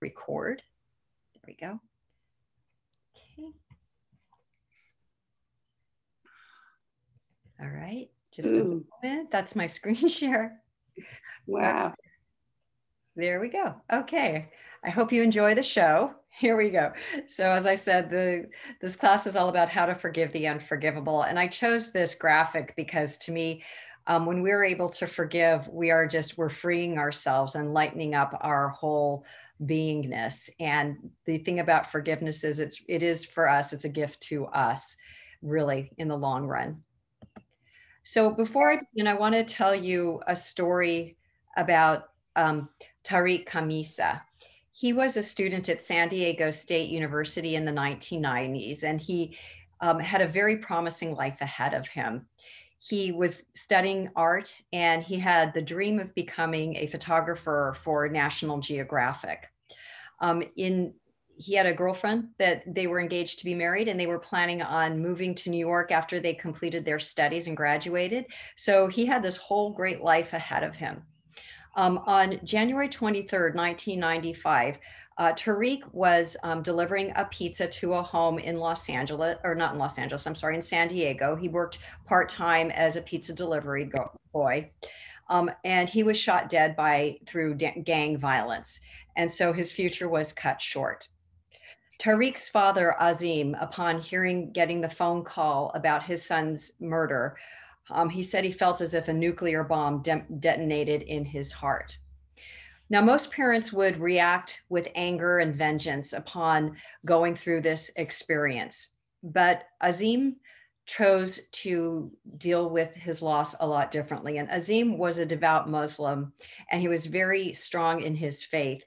record. There we go. Okay. All right, just a moment. That's my screen share. Wow. There we go. Okay. I hope you enjoy the show. Here we go. So as I said, this class is all about how to forgive the unforgivable. And I chose this graphic because to me, when we're able to forgive, we're freeing ourselves and lightening up our whole beingness. And the thing about forgiveness is it is for us, it's a gift to us, really, in the long run. So before I begin, I want to tell you a story about Tariq Khamisa. He was a student at San Diego State University in the 1990s, and he had a very promising life ahead of him. He was studying art, and he had the dream of becoming a photographer for National Geographic. He had a girlfriend that they were engaged to be married, and they were planning on moving to New York after they completed their studies and graduated. So he had this whole great life ahead of him. On January 23rd, 1995, Tariq was delivering a pizza to a home in Los Angeles, or not in Los Angeles, I'm sorry, in San Diego. He worked part-time as a pizza delivery boy. And he was shot dead through gang violence. And so his future was cut short. Tariq's father, Azim, upon getting the phone call about his son's murder, he said he felt as if a nuclear bomb detonated in his heart. Now, most parents would react with anger and vengeance upon going through this experience, but Azim chose to deal with his loss a lot differently. And Azim was a devout Muslim, and he was very strong in his faith.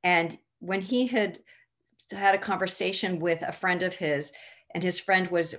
And when he had a conversation with a friend of his, and his friend was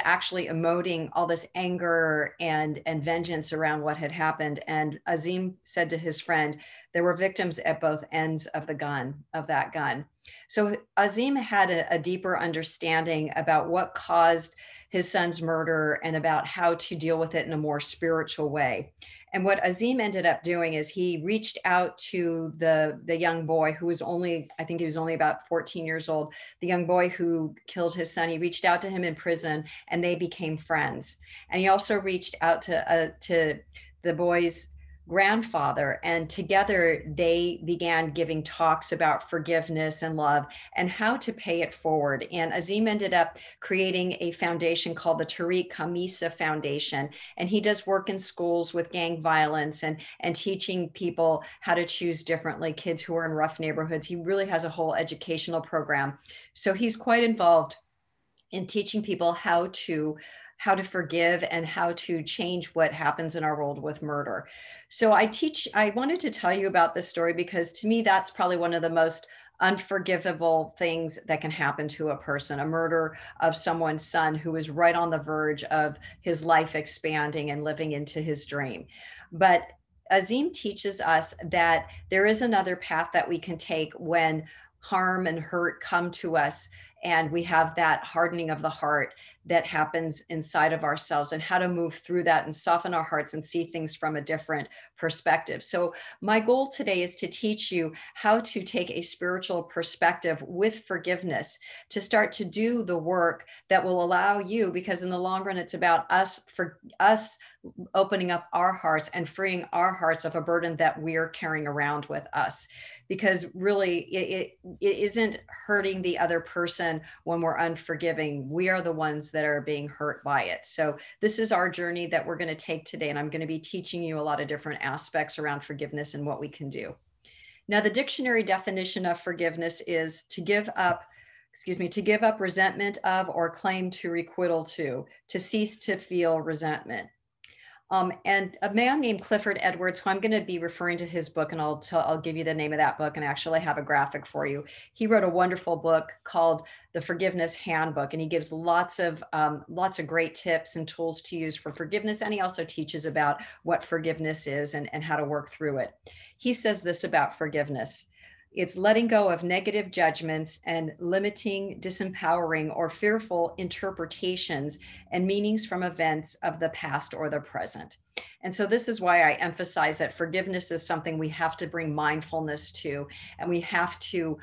actually emoting all this anger and vengeance around what had happened. And Azim said to his friend, there were victims at both ends of that gun. So Azim had a deeper understanding about what caused his son's murder and about how to deal with it in a more spiritual way. And what Azim ended up doing is he reached out to the young boy who was I think he was only about 14 years old, the young boy who killed his son. He reached out to him in prison, and they became friends. And he also reached out to the boy's grandfather, and together they began giving talks about forgiveness and love and how to pay it forward. And Azim ended up creating a foundation called the Tariq Khamisa Foundation, and he does work in schools with gang violence and teaching people how to choose differently, kids who are in rough neighborhoods. He really has a whole educational program. So he's quite involved in teaching people how to forgive and how to change what happens in our world with murder. So I wanted to tell you about this story because to me, that's probably one of the most unforgivable things that can happen to a person, a murder of someone's son who was right on the verge of his life expanding and living into his dream. But Azim teaches us that there is another path that we can take when harm and hurt come to us, and we have that hardening of the heart that happens inside of ourselves, and how to move through that and soften our hearts and see things from a different perspective. So my goal today is to teach you how to take a spiritual perspective with forgiveness, to start to do the work that will allow you, because in the long run, it's about us opening up our hearts and freeing our hearts of a burden that we're carrying around with us. Because really, it isn't hurting the other person when we're unforgiving. We are the ones that are being hurt by it. So this is our journey that we're going to take today. And I'm going to be teaching you a lot of different aspects around forgiveness and what we can do. Now, the dictionary definition of forgiveness is to give up resentment of or claim to requital to cease to feel resentment. And a man named Clifford Edwards, who I'm going to be referring to his book, and I'll give you the name of that book, and actually have a graphic for you. He wrote a wonderful book called The Forgiveness Handbook, and he gives lots of great tips and tools to use for forgiveness. And he also teaches about what forgiveness is and how to work through it. He says this about forgiveness: it's letting go of negative judgments and limiting, disempowering, or fearful interpretations and meanings from events of the past or the present. And so this is why I emphasize that forgiveness is something we have to bring mindfulness to, and we have to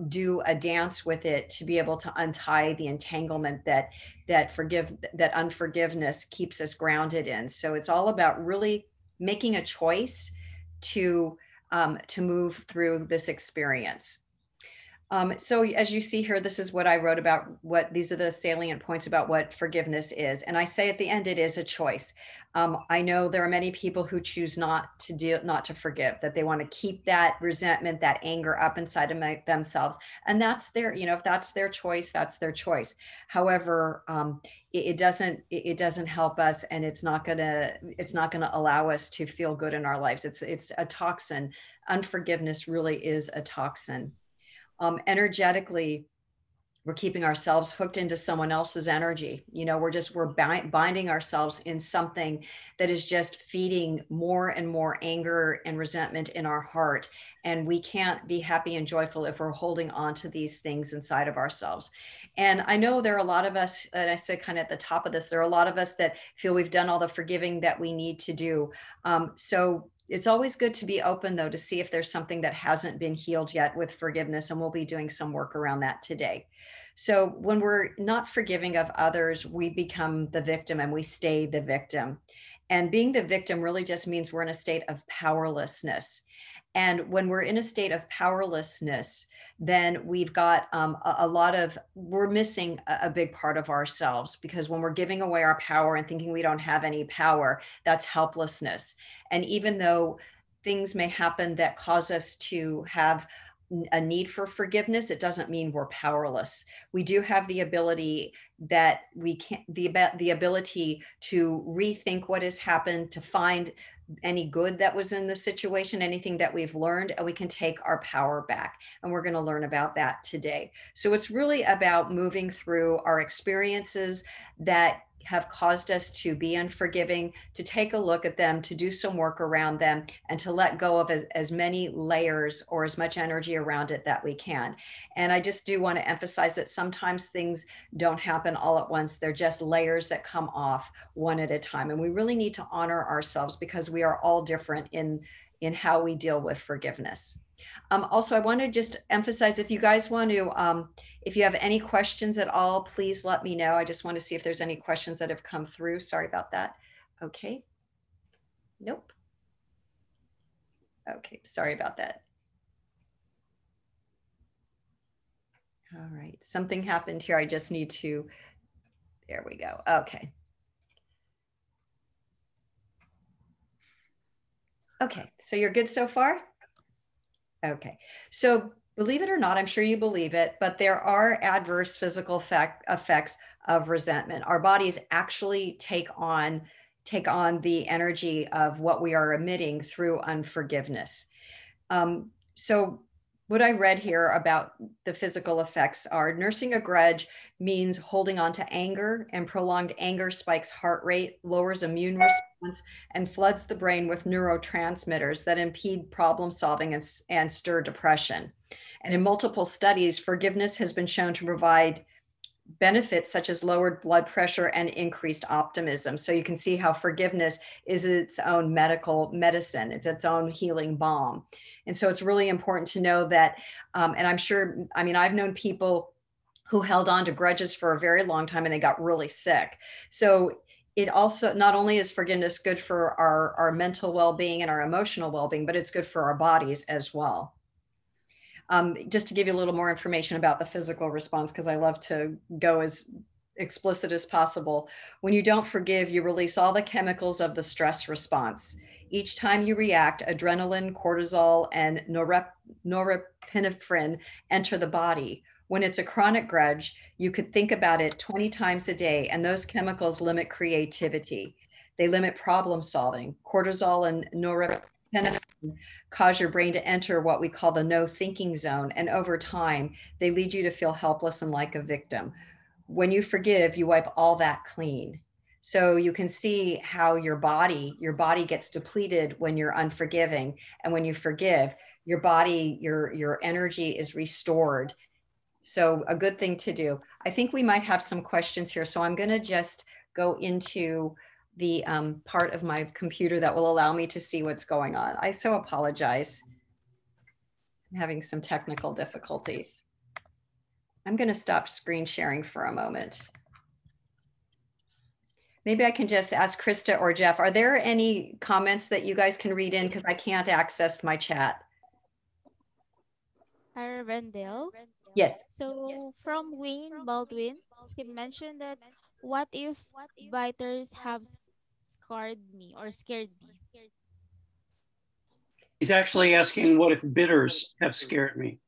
do a dance with it to be able to untie the entanglement that unforgiveness keeps us grounded in. So it's all about really making a choice to move through this experience. So as you see here, this is what I wrote about these are the salient points about what forgiveness is. And I say at the end, it is a choice. I know there are many people who choose not to forgive, that they want to keep that resentment, that anger up inside of themselves. And that's if that's their choice, that's their choice. However, it doesn't help us, and it's not gonna allow us to feel good in our lives. It's a toxin. Unforgiveness really is a toxin. Energetically, we're keeping ourselves hooked into someone else's energy. We're binding ourselves in something that is just feeding more and more anger and resentment in our heart. And we can't be happy and joyful if we're holding on to these things inside of ourselves. And I know there are a lot of us, and I said kind of at the top of this, there are a lot of us that feel we've done all the forgiving that we need to do. So it's always good to be open, though, to see if there's something that hasn't been healed yet with forgiveness. And we'll be doing some work around that today. So when we're not forgiving of others, we become the victim and we stay the victim. And being the victim really just means we're in a state of powerlessness. And when we're in a state of powerlessness, then we've got we're missing a big part of ourselves, because when we're giving away our power and thinking we don't have any power, that's helplessness. And even though things may happen that cause us to have a need for forgiveness, it doesn't mean we're powerless. We do have the ability that we can, the ability to rethink what has happened, to find any good that was in the situation, anything that we've learned, and we can take our power back. And we're going to learn about that today. So it's really about moving through our experiences that have caused us to be unforgiving, to take a look at them, to do some work around them, and to let go of as many layers or as much energy around it that we can. And I just do want to emphasize that sometimes things don't happen all at once. They're just layers that come off one at a time. And we really need to honor ourselves, because we are all different in how we deal with forgiveness. Also, I want to just emphasize, if you guys want to, if you have any questions at all, please let me know. I just want to see if there's any questions that have come through. Sorry about that. Okay. Nope. Okay. Sorry about that. All right. Something happened here. I just need to, there we go. Okay. Okay. So you're good so far? Okay. So believe it or not, I'm sure you believe it, but there are adverse physical effects of resentment. Our bodies actually take on the energy of what we are emitting through unforgiveness. So what I read here about the physical effects are: nursing a grudge means holding on to anger, and prolonged anger spikes heart rate, lowers immune response, and floods the brain with neurotransmitters that impede problem solving and stir depression. And in multiple studies, forgiveness has been shown to provide benefits such as lowered blood pressure and increased optimism. So you can see how forgiveness is its own medical medicine. It's its own healing balm. And so it's really important to know that, and I'm sure, I mean, I've known people who held on to grudges for a very long time and they got really sick. So it also, not only is forgiveness good for our mental well-being and our emotional well-being, but it's good for our bodies as well. Just to give you a little more information about the physical response, because I love to go as explicit as possible. When you don't forgive, you release all the chemicals of the stress response. Each time you react, adrenaline, cortisol, and norepinephrine enter the body. When it's a chronic grudge, you could think about it 20 times a day, and those chemicals limit creativity. They limit problem solving. Cortisol and norepinephrine cause your brain to enter what we call the no thinking zone. And over time, they lead you to feel helpless and like a victim. When you forgive, you wipe all that clean. So you can see how your body gets depleted when you're unforgiving. And when you forgive, your body, your energy is restored. So a good thing to do. I think we might have some questions here. So I'm going to just go into the part of my computer that will allow me to see what's going on. I so apologize. I'm having some technical difficulties. I'm going to stop screen sharing for a moment. Maybe I can just ask Krista or Jeff, are there any comments that you guys can read in, because I can't access my chat? Arvendale. Yes. So from Wayne Baldwin, he mentioned that what if biters have scarred me or scared me? He's actually asking, what if bitters have scared me?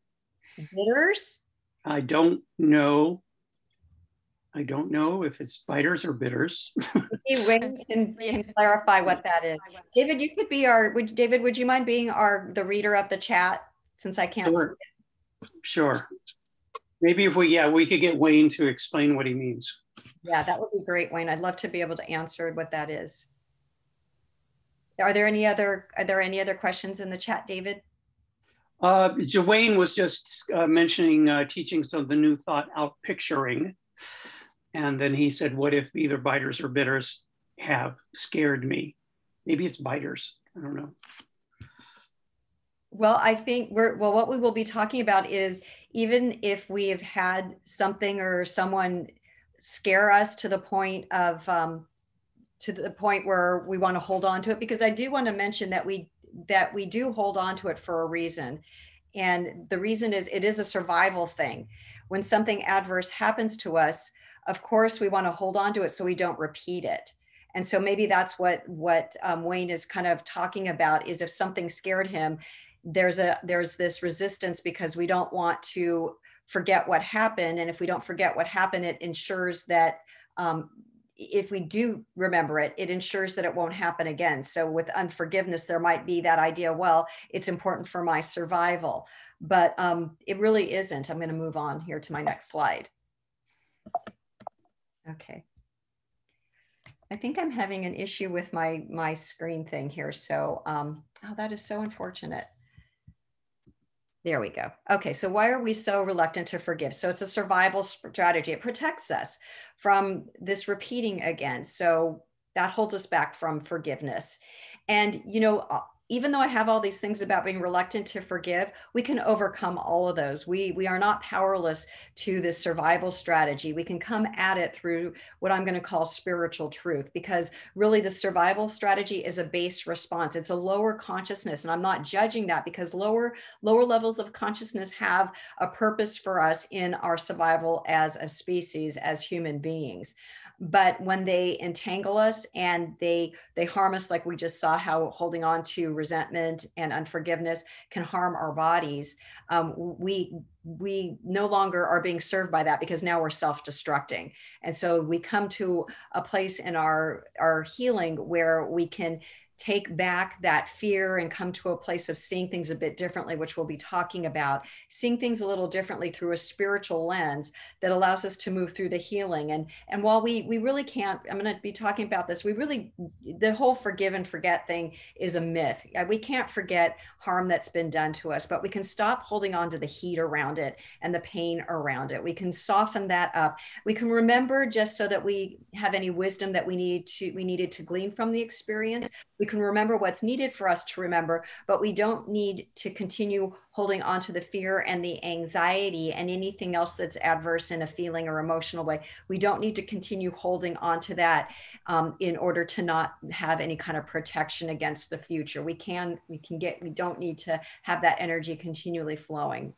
Bitters? I don't know. I don't know if it's biters or bitters. Maybe Wayne can clarify what that is. David, you could be our, David, would you mind being the reader of the chat, since I can't see Sure. Sure. Maybe if we could get Wayne to explain what he means. Yeah, that would be great, Wayne. I'd love to be able to answer what that is. Are there any other questions in the chat, David? Wayne was just mentioning teachings of the New Thought out picturing. And then he said, what if either biters or bitters have scared me? Maybe it's biters. I don't know. Well, I think what we will be talking about is, even if we have had something or someone scare us to the point of where we want to hold on to it, because I do want to mention that we do hold on to it for a reason. And the reason is, it is a survival thing. When something adverse happens to us, of course, we want to hold on to it so we don't repeat it. And so maybe that's what Wayne is kind of talking about, is if something scared him, there's this resistance because we don't want to forget what happened. And if we don't forget what happened, it ensures that if we do remember it, it ensures that it won't happen again. So with unforgiveness, there might be that idea, well, it's important for my survival, but it really isn't. I'm going to move on here to my next slide. Okay. I think I'm having an issue with my screen thing here. So, oh, that is so unfortunate. There we go. Okay, so why are we so reluctant to forgive? So it's a survival strategy. It protects us from this repeating again. So that holds us back from forgiveness. And, you know, even though I have all these things about being reluctant to forgive, we can overcome all of those. We are not powerless to this survival strategy. We can come at it through what I'm going to call spiritual truth, because really the survival strategy is a base response. It's a lower consciousness. And I'm not judging that, because lower levels of consciousness have a purpose for us in our survival as a species, as human beings. But when they entangle us and they harm us, like we just saw how holding on to resentment and unforgiveness can harm our bodies, we no longer are being served by that, because now we're self-destructing. And so we come to a place in our healing where we can take back that fear and come to a place of seeing things a bit differently, which we'll be talking about, seeing things a little differently through a spiritual lens that allows us to move through the healing. And while we really can't, I'm going to be talking about this, the whole forgive and forget thing is a myth. We can't forget harm that's been done to us, but we can stop holding on to the heat around it and the pain around it. We can soften that up. We can remember, just so that we have any wisdom that we needed to glean from the experience. We can remember what's needed for us to remember, but we don't need to continue holding on to the fear and the anxiety and anything else that's adverse in a feeling or emotional way. We don't need to continue holding on to that in order to not have any kind of protection against the future. We don't need to have that energy continually flowing.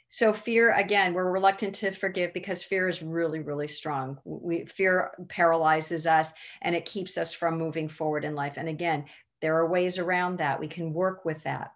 So fear, again, we're reluctant to forgive because fear is really, really strong. Fear paralyzes us and it keeps us from moving forward in life. And again, there are ways around that. We can work with that.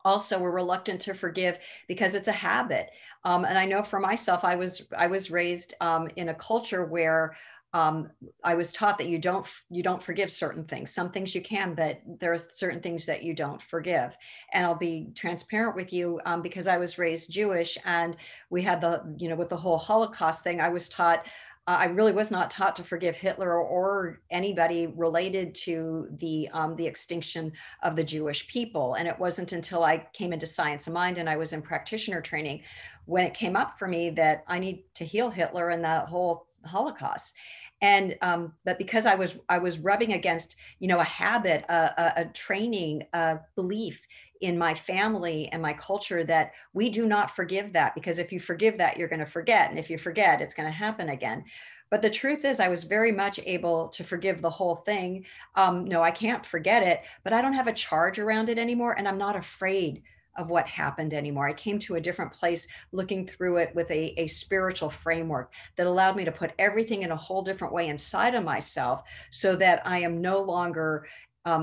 Also, we're reluctant to forgive because it's a habit. And I know for myself, I was raised in a culture where I was taught that you don't forgive certain things. Some things you can, but there are certain things that you don't forgive. And I'll be transparent with you because I was raised Jewish, and we had with the whole Holocaust thing, I was taught. I really was not taught to forgive Hitler or anybody related to the extinction of the Jewish people. And it wasn't until I came into Science of Mind and I was in practitioner training when it came up for me that I need to heal Hitler and that whole Holocaust. And but because I was rubbing against, you know, a habit, a training, a belief in my family and my culture that we do not forgive that, because if you forgive that, you're going to forget, and if you forget, it's going to happen again. But the truth is, I was very much able to forgive the whole thing. No, I can't forget it, but I don't have a charge around it anymore, and I'm not afraid of what happened anymore. I came to a different place looking through it with a spiritual framework that allowed me to put everything in a whole different way inside of myself, so that I am no longer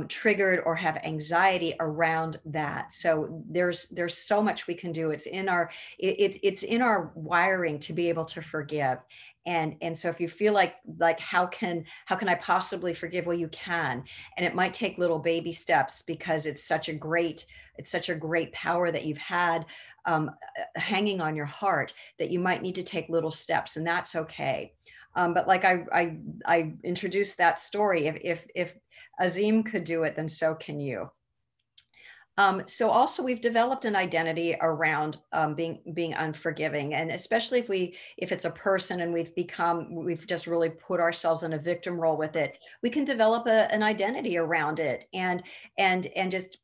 triggered or have anxiety around that. So there's so much we can do. It's in our it's in our wiring to be able to forgive. And so if you feel like how can I possibly forgive? Well, you can, and it might take little baby steps, because it's such a great power that you've had hanging on your heart, that you might need to take little steps, and that's okay. But like I introduced that story. If Azim could do it, then so can you. So also we've developed an identity around being unforgiving, and especially if it's a person and we've just really put ourselves in a victim role with it, we can develop an identity around it, and just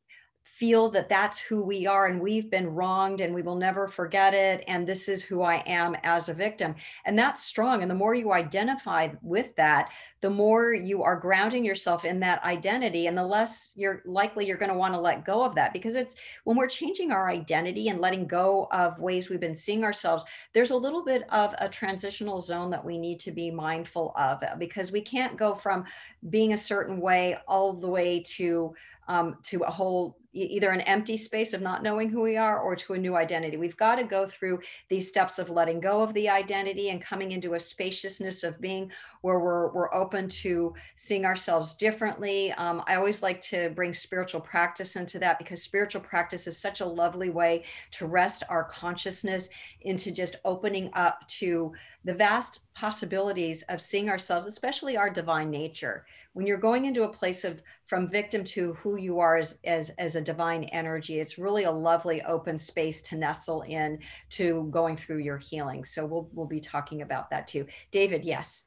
feel that that's who we are, and we've been wronged and we will never forget it, and this is who I am as a victim. And that's strong, and the more you identify with that, the more you are grounding yourself in that identity, and the less you're going to want to let go of that. Because it's when we're changing our identity and letting go of ways we've been seeing ourselves, there's a little bit of a transitional zone that we need to be mindful of, because we can't go from being a certain way all the way to a whole, either an empty space of not knowing who we are, or to a new identity. We've got to go through these steps of letting go of the identity and coming into a spaciousness of being where we're open to seeing ourselves differently. I always like to bring spiritual practice into that, because spiritual practice is such a lovely way to rest our consciousness into just opening up to the vast possibilities of seeing ourselves, especially our divine nature. When you're going into a place of from victim to who you are as a divine energy, it's really a lovely open space to nestle in to going through your healing. So we'll be talking about that too. David, yes.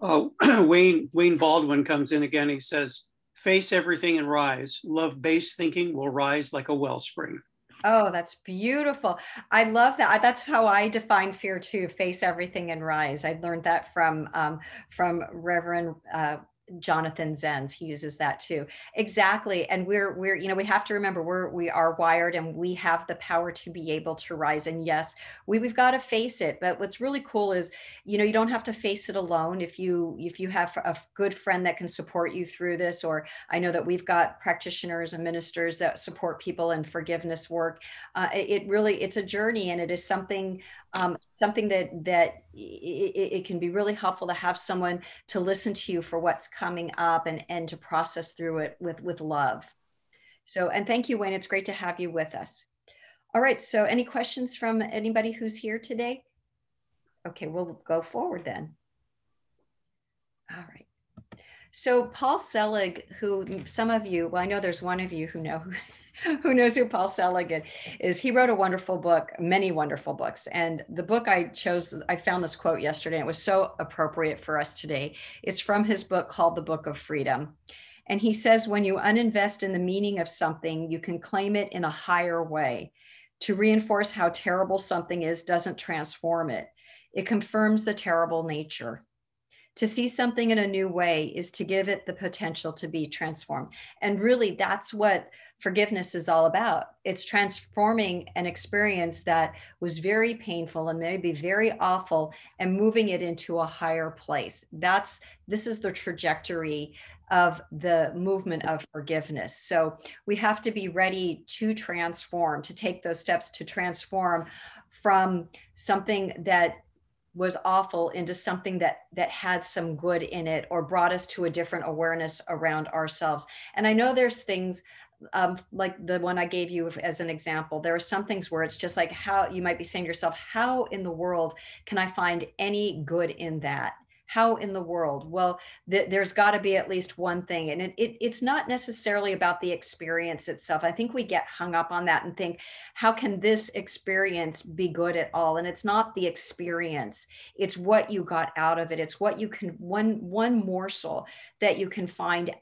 Wayne Baldwin comes in again. He says, "Face everything and rise. Love-based thinking will rise like a wellspring." Oh, that's beautiful. I love that. That's how I define fear too. Face everything and rise. I learned that from Reverend Jonathan Zenz. He uses that too. Exactly. And we're you know, we have to remember we are wired, and we have the power to be able to rise. And yes, we've got to face it. But what's really cool is, you know, you don't have to face it alone. If you have a good friend that can support you through this, or I know that we've got practitioners and ministers that support people in forgiveness work. It's a journey, and it is something that it can be really helpful to have someone to listen to you for what's coming up, and to process through it with love. So, and thank you, Wayne. It's great to have you with us. All right. So any questions from anybody who's here today? Okay, we'll go forward then. All right. So Paul Selig, who some of you, well, I know there's one of you who knows who Paul Selig is. He wrote a wonderful book, many wonderful books. And the book I chose, I found this quote yesterday, and it was so appropriate for us today. It's from his book called The Book of Freedom. And he says, when you uninvest in the meaning of something, you can claim it in a higher way. To reinforce how terrible something is doesn't transform it. It confirms the terrible nature. To see something in a new way is to give it the potential to be transformed. And really, that's what forgiveness is all about. It's transforming an experience that was very painful and maybe very awful, and moving it into a higher place. This is the trajectory of the movement of forgiveness. So we have to be ready to transform, to take those steps to transform from something that was awful into something that had some good in it, or brought us to a different awareness around ourselves. And I know there's things like the one I gave you as an example. There are some things where it's just like, how you might be saying to yourself, how in the world can I find any good in that? How in the world? Well, there's got to be at least one thing. And it's not necessarily about the experience itself. I think we get hung up on that and think, how can this experience be good at all? And it's not the experience. It's what you got out of it. It's what you can, one morsel that you can find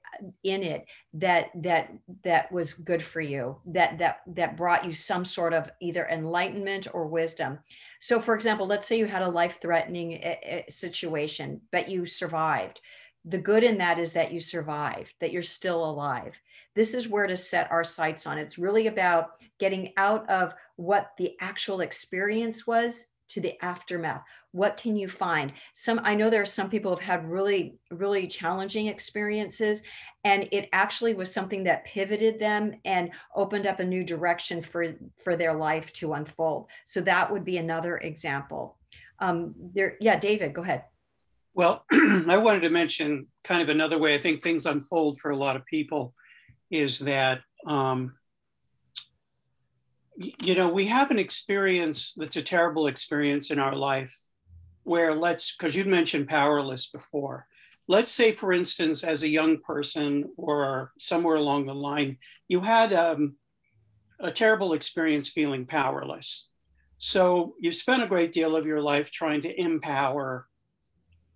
in it that was good for you, that brought you some sort of either enlightenment or wisdom. So for example, let's say you had a life-threatening situation, but you survived. The good in that is that you survived, that you're still alive. This is where to set our sights on. It's really about getting out of what the actual experience was to the aftermath. What can you find? I know there are some people who've had really, really challenging experiences, and it actually was something that pivoted them and opened up a new direction for their life to unfold. So that would be another example. Yeah, David, go ahead. Well, I wanted to mention kind of another way I think things unfold for a lot of people is that, we have an experience that's a terrible experience in our life where because you'd mentioned powerless before. Let's say, for instance, as a young person or somewhere along the line, you had a terrible experience feeling powerless. So you spent a great deal of your life trying to empower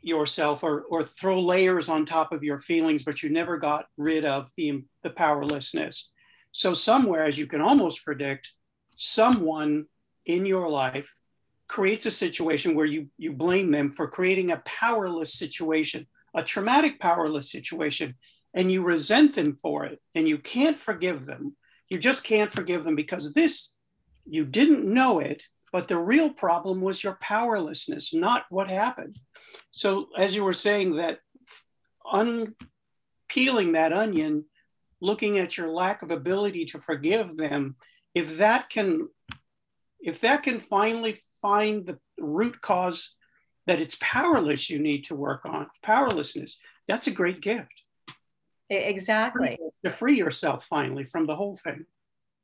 yourself or throw layers on top of your feelings, but you never got rid of the powerlessness. So somewhere, as you can almost predict, someone in your life creates a situation where you blame them for creating a powerless situation, a traumatic powerless situation, and you resent them for it, and you can't forgive them. You just can't forgive them because you didn't know it, but the real problem was your powerlessness, not what happened. So as you were saying, that peeling that onion, looking at your lack of ability to forgive them, if that can finally find the root cause that it's powerless you need to work on, powerlessness, that's a great gift. Exactly. To free yourself finally from the whole thing.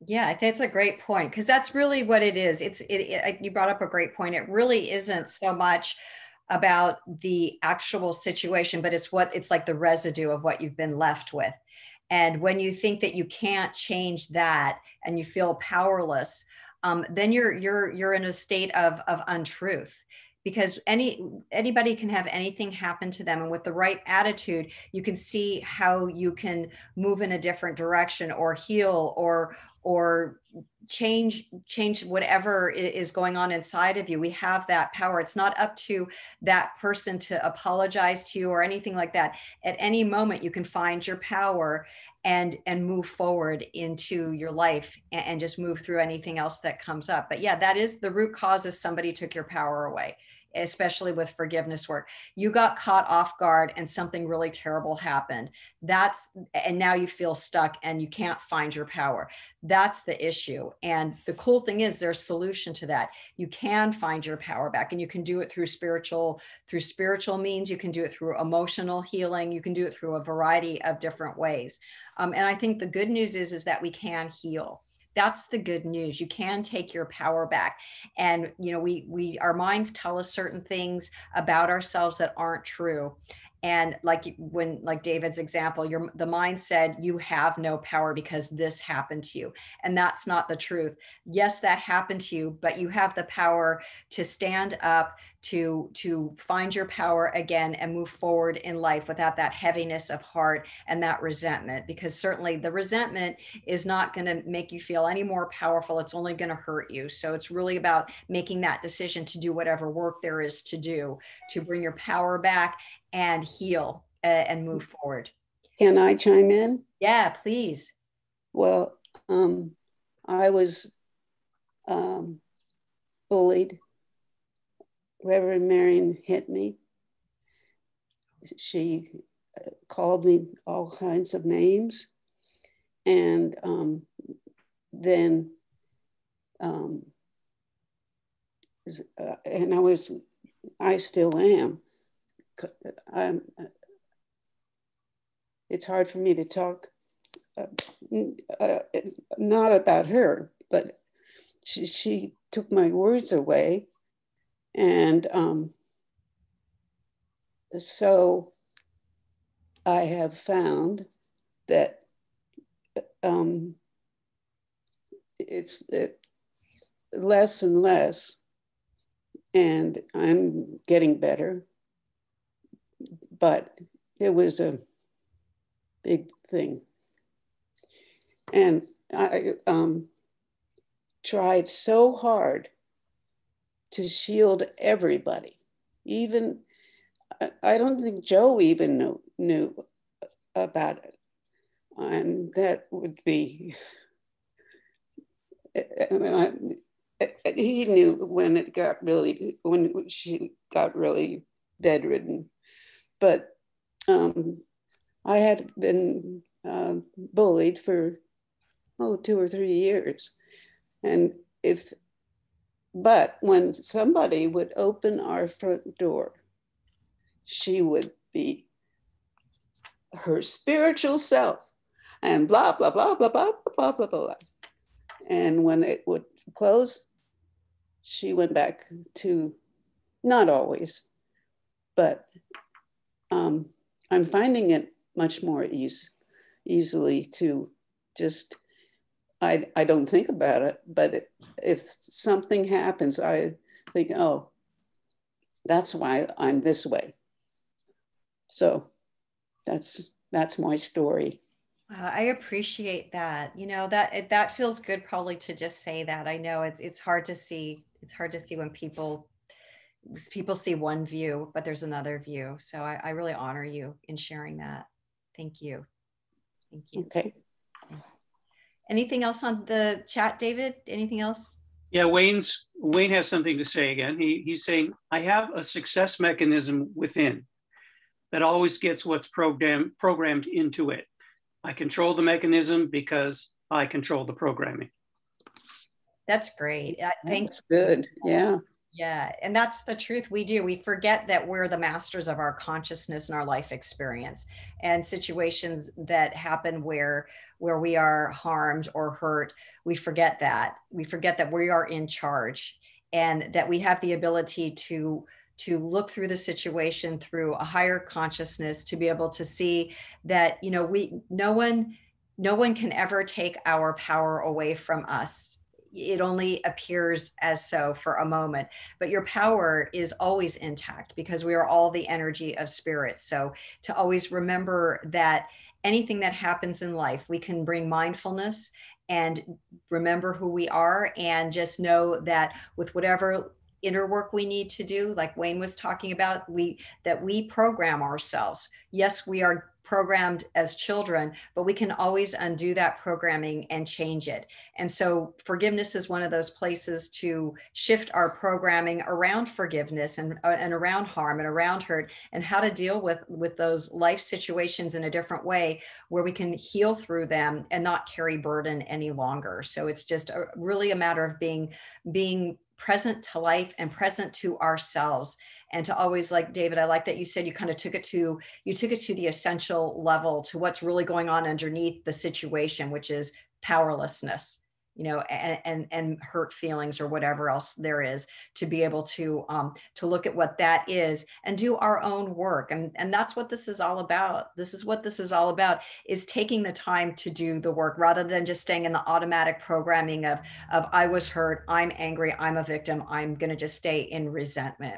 Yeah, that's a great point, because that's really what it is. You brought up a great point. It really isn't so much about the actual situation, but it's like the residue of what you've been left with. And when you think that you can't change that and you feel powerless, then you're in a state of untruth, because anybody can have anything happen to them. And with the right attitude, you can see how you can move in a different direction or heal or change whatever is going on inside of you. We have that power. It's not up to that person to apologize to you or anything like that. At any moment, you can find your power and move forward into your life and just move through anything else that comes up. But yeah, that is the root cause, is somebody took your power away, especially with forgiveness work. You got caught off guard and something really terrible happened. And now you feel stuck and you can't find your power. That's the issue. And the cool thing is there's a solution to that. You can find your power back, and you can do it through spiritual means. You can do it through emotional healing. You can do it through a variety of different ways. And I think the good news is that we can heal. That's the good news. You can take your power back. And, our minds tell us certain things about ourselves that aren't true. And like David's example, the mind said you have no power because this happened to you. And that's not the truth. Yes, that happened to you, but you have the power to stand up, to find your power again and move forward in life without that heaviness of heart and that resentment, because certainly the resentment is not going to make you feel any more powerful. It's only going to hurt you. So it's really about making that decision to do whatever work there is to do to bring your power back and heal and move forward. Can I chime in? Yeah, please. Well, I was bullied. Reverend Marion hit me. She called me all kinds of names. And then, and I still am. It's hard for me to talk, not about her, but she took my words away. And so I have found that it's less and less, and I'm getting better, but it was a big thing. And I tried so hard to shield everybody. Even, I don't think Joe even knew about it. And that would be, he knew when she got really bedridden. But I had been bullied for 2 or 3 years. But when somebody would open our front door, she would be her spiritual self and blah, blah, blah, blah, blah, blah, blah, blah. And when it would close, she went back to, not always, but I'm finding it much more easily to just, I don't think about it, but if something happens, I think, oh, that's why I'm this way. So that's my story. I appreciate that. You know, that feels good probably to just say that. I know it's hard to see. It's hard to see when people see one view, but there's another view. So I really honor you in sharing that. Thank you. Thank you. Okay. Anything else on the chat, David? Anything else? Yeah, Wayne has something to say again. He's saying, I have a success mechanism within that always gets what's programmed into it. I control the mechanism because I control the programming. That's great. That's good. Yeah. Yeah. And that's the truth. We forget that we're the masters of our consciousness and our life experience, and situations that happen where we are harmed or hurt. We forget that we are in charge, and that we have the ability to look through the situation through a higher consciousness, to be able to see that, you know, no one can ever take our power away from us. It only appears as so for a moment, but your power is always intact because we are all the energy of spirit. So to always remember that anything that happens in life, we can bring mindfulness and remember who we are, and just know that with whatever inner work we need to do, like Wayne was talking about, we program ourselves. Yes, we are programmed as children, but we can always undo that programming and change it. And so forgiveness is one of those places to shift our programming around forgiveness and around harm and around hurt, and how to deal with those life situations in a different way, where we can heal through them and not carry burden any longer. So it's just really a matter of being present to life and present to ourselves, and to always, like David, I like that you said you kind of took it to the essential level, to what's really going on underneath the situation, which is powerlessness, you know, and hurt feelings or whatever else there is, to be able to look at what that is and do our own work. And that's what this is all about. This is what this is all about, is taking the time to do the work, rather than just staying in the automatic programming of I was hurt, I'm angry, I'm a victim, I'm going to just stay in resentment.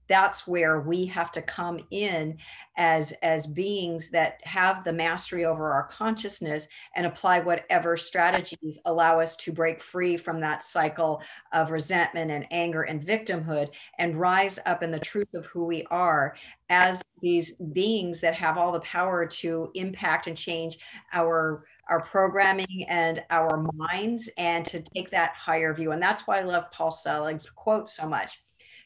That's where we have to come in as beings that have the mastery over our consciousness, and apply whatever strategies allow us to break free from that cycle of resentment and anger and victimhood, and rise up in the truth of who we are as these beings that have all the power to impact and change our programming and our minds, and to take that higher view. And that's why I love Paul Selig's quote so much,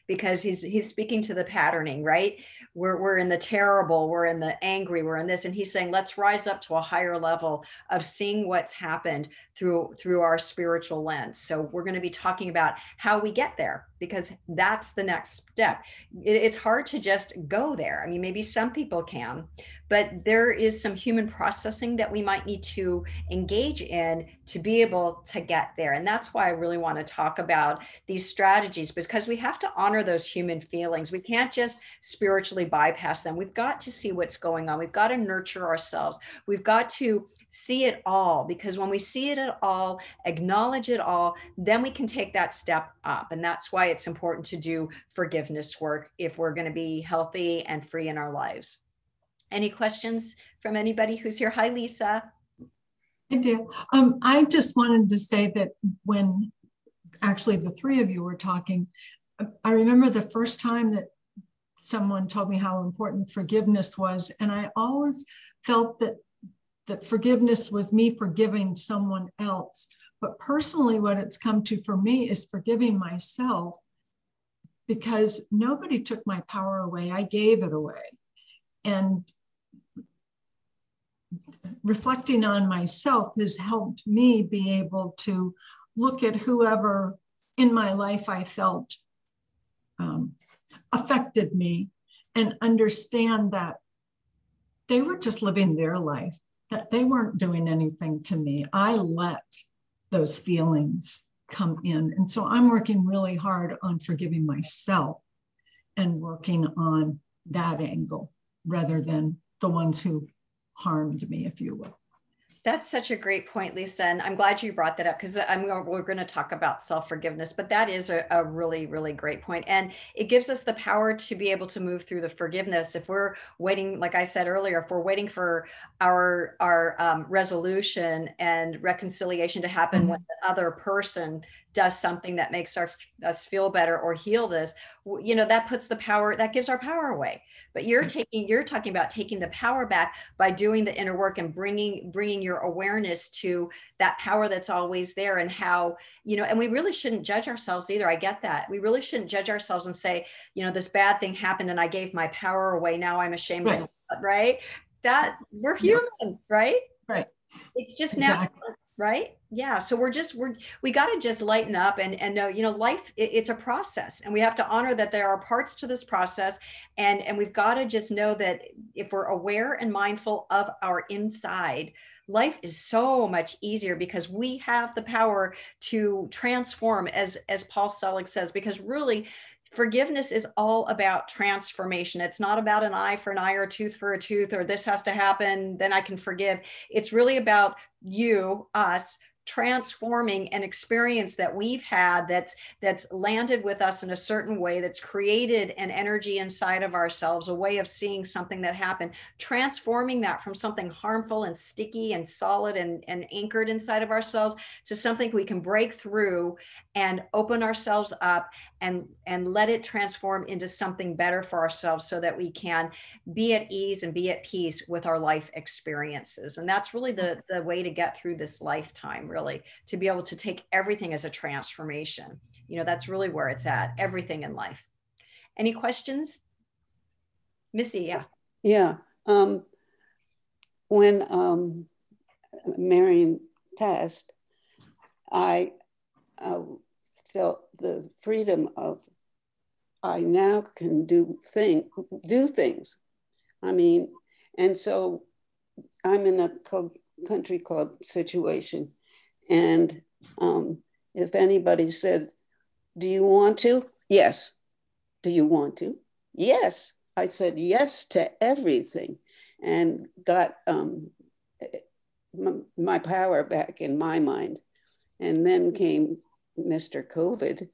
because he's speaking to the patterning, right? We're in the terrible, we're in the angry, we're in this, and he's saying, let's rise up to a higher level of seeing what's happened through our spiritual lens. So we're going to be talking about how we get there, because that's the next step. It's hard to just go there. I mean, maybe some people can, but there is some human processing that we might need to engage in to be able to get there. And that's why I really want to talk about these strategies, because we have to honor honor those human feelings. We can't just spiritually bypass them. We've got to see what's going on. We've got to nurture ourselves. We've got to see it all, because when we see it at all, acknowledge it all, then we can take that step up. And that's why it's important to do forgiveness work if we're going to be healthy and free in our lives. Any questions from anybody who's here? Hi, Lisa. I do. I just wanted to say that when actually the three of you were talking, I remember the first time that someone told me how important forgiveness was. And I always felt that forgiveness was me forgiving someone else. But personally, what it's come to for me is forgiving myself, because nobody took my power away. I gave it away. And reflecting on myself has helped me be able to look at whoever in my life I felt affected me and understand that they were just living their life, that they weren't doing anything to me. I let those feelings come in. And so I'm working really hard on forgiving myself and working on that angle rather than the ones who harmed me, if you will. That's such a great point, Lisa. And I'm glad you brought that up, because we're going to talk about self-forgiveness, but that is a really, really great point. And it gives us the power to be able to move through the forgiveness. If we're waiting, like I said earlier, if we're waiting for our resolution and reconciliation to happen when the other person does something that makes us feel better or heal this, that puts the power, that gives our power away. But you're talking about taking the power back by doing the inner work and bringing your awareness to that power that's always there, and how, and we really shouldn't judge ourselves either. I get that. We really shouldn't judge ourselves and say, this bad thing happened and I gave my power away. Now I'm ashamed of it, right? That we're human, right? Right. It's just exactly. natural. Right? Yeah. So we got to just lighten up and know, life, it's a process, and we have to honor that there are parts to this process. And we've got to just know that if we're aware and mindful of our inside, life is so much easier, because we have the power to transform, as Paul Selig says, because really, forgiveness is all about transformation. It's not about an eye for an eye or a tooth for a tooth, or this has to happen, then I can forgive. It's really about us transforming an experience that we've had that's landed with us in a certain way, that's created an energy inside of ourselves, a way of seeing something that happened, transforming that from something harmful and sticky and solid and anchored inside of ourselves to something we can break through and open ourselves up and let it transform into something better for ourselves, so that we can be at ease and be at peace with our life experiences. And that's really the way to get through this lifetime, really, to be able to take everything as a transformation. That's really where it's at, everything in life. Any questions? Missy, yeah. Yeah. When Marion passed, I felt the freedom of, I now can do things. I mean, and so I'm in a country club situation. And if anybody said, do you want to? Yes. Do you want to? Yes. I said yes to everything, and got my power back in my mind. And then came Mr. COVID.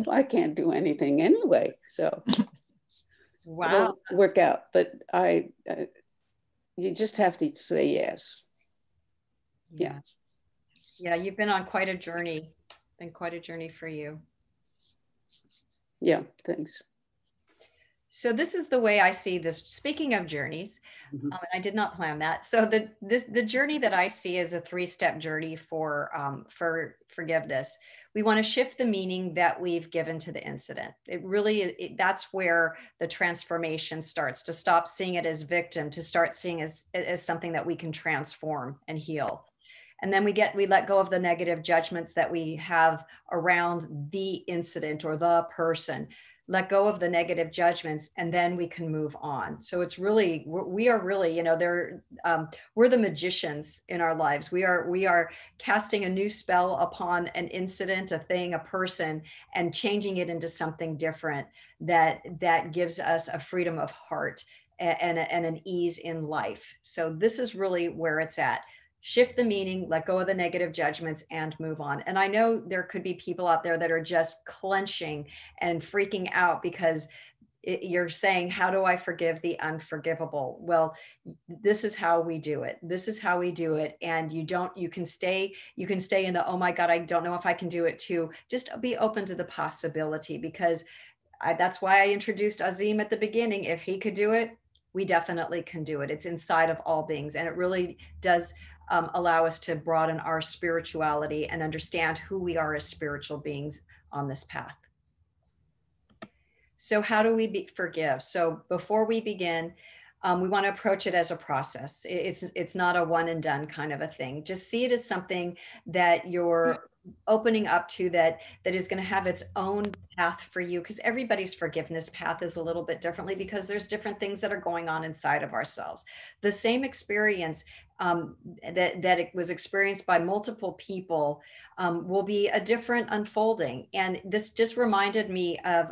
I can't do anything anyway. So Wow. it'll work out. But you just have to say yes. Yeah. Yeah, you've been on quite a journey. Been quite a journey for you. Yeah, thanks. So this is the way I see this. Speaking of journeys, and I did not plan that. So the journey that I see is a 3-step journey for forgiveness. We want to shift the meaning that we've given to the incident. That's where the transformation starts, to stop seeing it as victim, to start seeing it as something that we can transform and heal. And then we let go of the negative judgments that we have around the incident or the person. let go of the negative judgments, and then we can move on. So it's really, we are really, we're the magicians in our lives. We are casting a new spell upon an incident, a thing, a person, and changing it into something different that gives us a freedom of heart and an ease in life. So this is really where it's at. Shift the meaning, let go of the negative judgments, and move on. And I know there could be people out there that are just clenching and freaking out because you're saying, how do I forgive the unforgivable? Well, this is how we do it. This is how we do it. And you can stay in the, oh my God, I don't know if I can do it too. Just be open to the possibility, because that's why I introduced Azim at the beginning. If he could do it, we definitely can do it. It's inside of all beings. And it really does allow us to broaden our spirituality and understand who we are as spiritual beings on this path. So how do we forgive? So before we begin, we want to approach it as a process. It's not a one and done kind of a thing. Just see it as something that you're opening up to, that is going to have its own path for you, because everybody's forgiveness path is a little bit differently, because there's different things that are going on inside of ourselves. The same experience that it was experienced by multiple people will be a different unfolding. And this just reminded me of,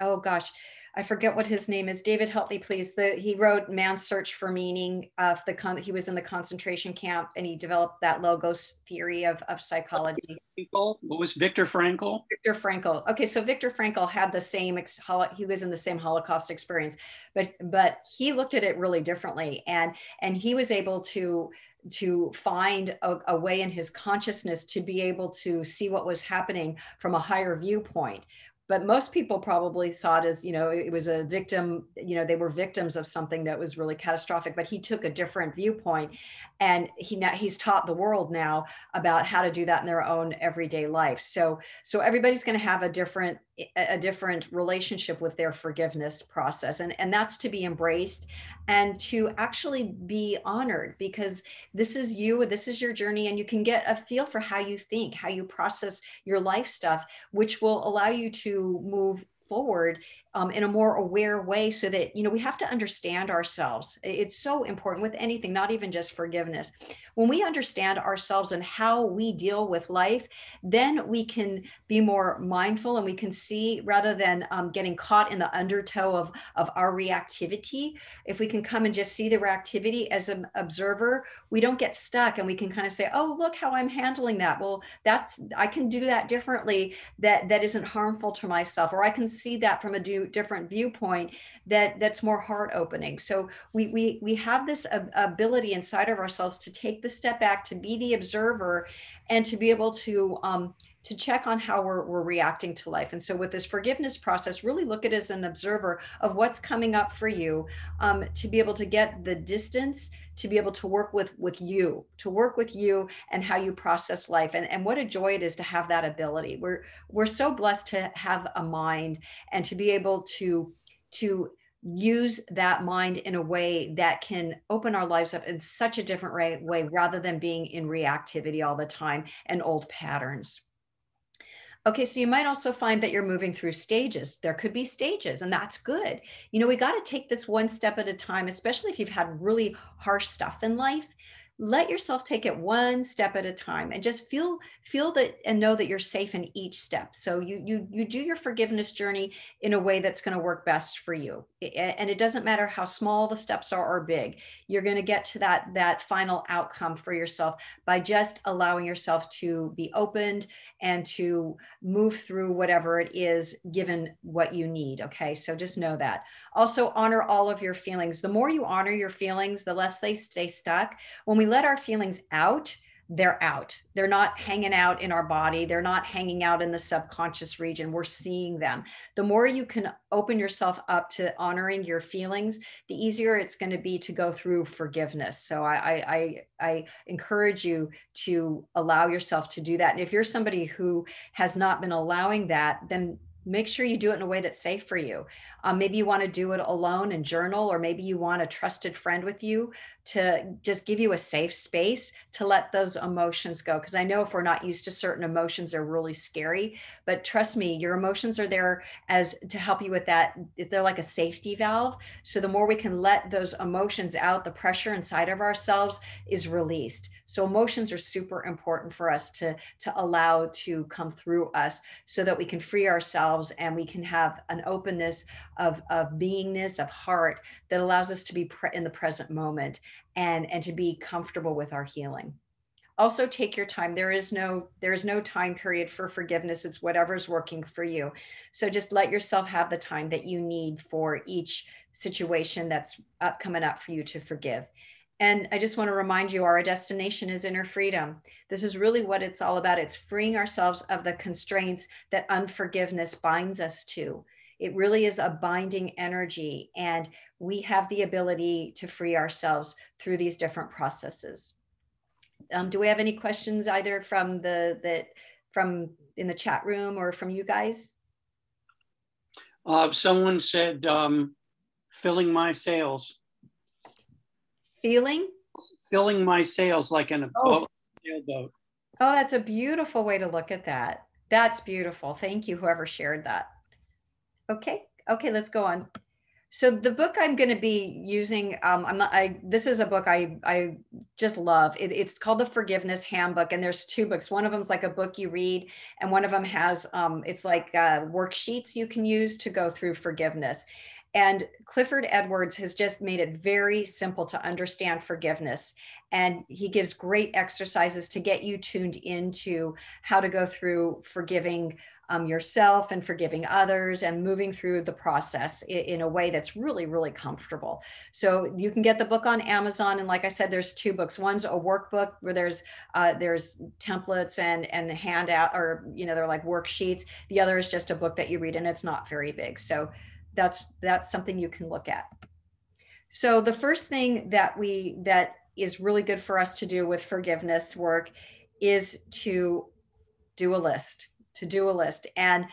oh gosh, I forget what his name is. David, help me, please. He wrote Man's Search for Meaning. He was in the concentration camp, and he developed that logos theory of psychology. What was Viktor Frankl? Viktor Frankl. Okay, so Viktor Frankl had the same, he was in the same Holocaust experience, but he looked at it really differently. And he was able to find a way in his consciousness to be able to see what was happening from a higher viewpoint. But most people probably saw it as, it was a victim, they were victims of something that was really catastrophic, but he took a different viewpoint, and he's taught the world now about how to do that in their own everyday life. So everybody's going to have a different relationship with their forgiveness process. And that's to be embraced and to actually be honored, because this is you, this is your journey, and you can get a feel for how you think, how you process your life stuff, which will allow you to move forward in a more aware way, so that, we have to understand ourselves. It's so important with anything, not even just forgiveness. When we understand ourselves and how we deal with life, then we can be more mindful, and we can see, rather than getting caught in the undertow of our reactivity. If we can come and just see the reactivity as an observer, we don't get stuck, and we can kind of say, oh, look how I'm handling that. Well, I can do that differently. That isn't harmful to myself, or I can see that from a different viewpoint that's more heart opening. So we have this ability inside of ourselves to take the step back, to be the observer, and to be able to check on how we're reacting to life. And so with this forgiveness process, really look at it as an observer of what's coming up for you, to be able to get the distance, to be able to work with you and how you process life. And what a joy it is to have that ability. We're so blessed to have a mind, and to be able to use that mind in a way that can open our lives up in such a different way, rather than being in reactivity all the time and old patterns. Okay, so you might also find that you're moving through stages. There could be stages, and that's good. We got to take this one step at a time, especially if you've had really harsh stuff in life. Let yourself take it one step at a time, and just feel that, and know that you're safe in each step. So you do your forgiveness journey in a way that's going to work best for you. And it doesn't matter how small the steps are or big. You're going to get to that final outcome for yourself by just allowing yourself to be opened and to move through whatever it is, given what you need. Okay, so just know that. Also, honor all of your feelings. The more you honor your feelings, the less they stay stuck. When we let our feelings out, they're out. They're not hanging out in our body. They're not hanging out in the subconscious region. We're seeing them. The more you can open yourself up to honoring your feelings, the easier it's going to be to go through forgiveness. So I encourage you to allow yourself to do that. And if you're somebody who has not been allowing that, then make sure you do it in a way that's safe for you. Maybe you want to do it alone and journal, or maybe you want a trusted friend with you to just give you a safe space to let those emotions go. Because I know if we're not used to certain emotions, they're really scary. But trust me, your emotions are there as to help you with that. They're like a safety valve. So the more we can let those emotions out, the pressure inside of ourselves is released. So emotions are super important for us to allow to come through us, so that we can free ourselves and we can have an openness of beingness, of heart, that allows us to be in the present moment and to be comfortable with our healing. Also, take your time. There is no time period for forgiveness. It's whatever's working for you. So just let yourself have the time that you need for each situation that's coming up for you to forgive. And I just want to remind you, our destination is inner freedom. This is really what it's all about. It's freeing ourselves of the constraints that unforgiveness binds us to. It really is a binding energy, and we have the ability to free ourselves through these different processes. Do we have any questions either from from in the chat room or from you guys? Someone said, filling my sails. Filling my sails like in a sailboat. Oh, that's a beautiful way to look at that. That's beautiful. Thank you, whoever shared that. Okay, let's go on. So the book I'm going to be using, this is a book I just love. It's called The Forgiveness Handbook, and there's two books. One of them is like a book you read, and one of them has, it's like worksheets you can use to go through forgiveness. And Clifford Edwards has just made it very simple to understand forgiveness. And he gives great exercises to get you tuned into how to go through forgiving yourself and forgiving others, and moving through the process in a way that's really, really comfortable. So you can get the book on Amazon. And like I said, there's two books. One's a workbook where there's templates and handout, or, they're like worksheets. The other is just a book that you read, and it's not very big. So that's something you can look at. So the first thing that is really good for us to do with forgiveness work is to do a list. And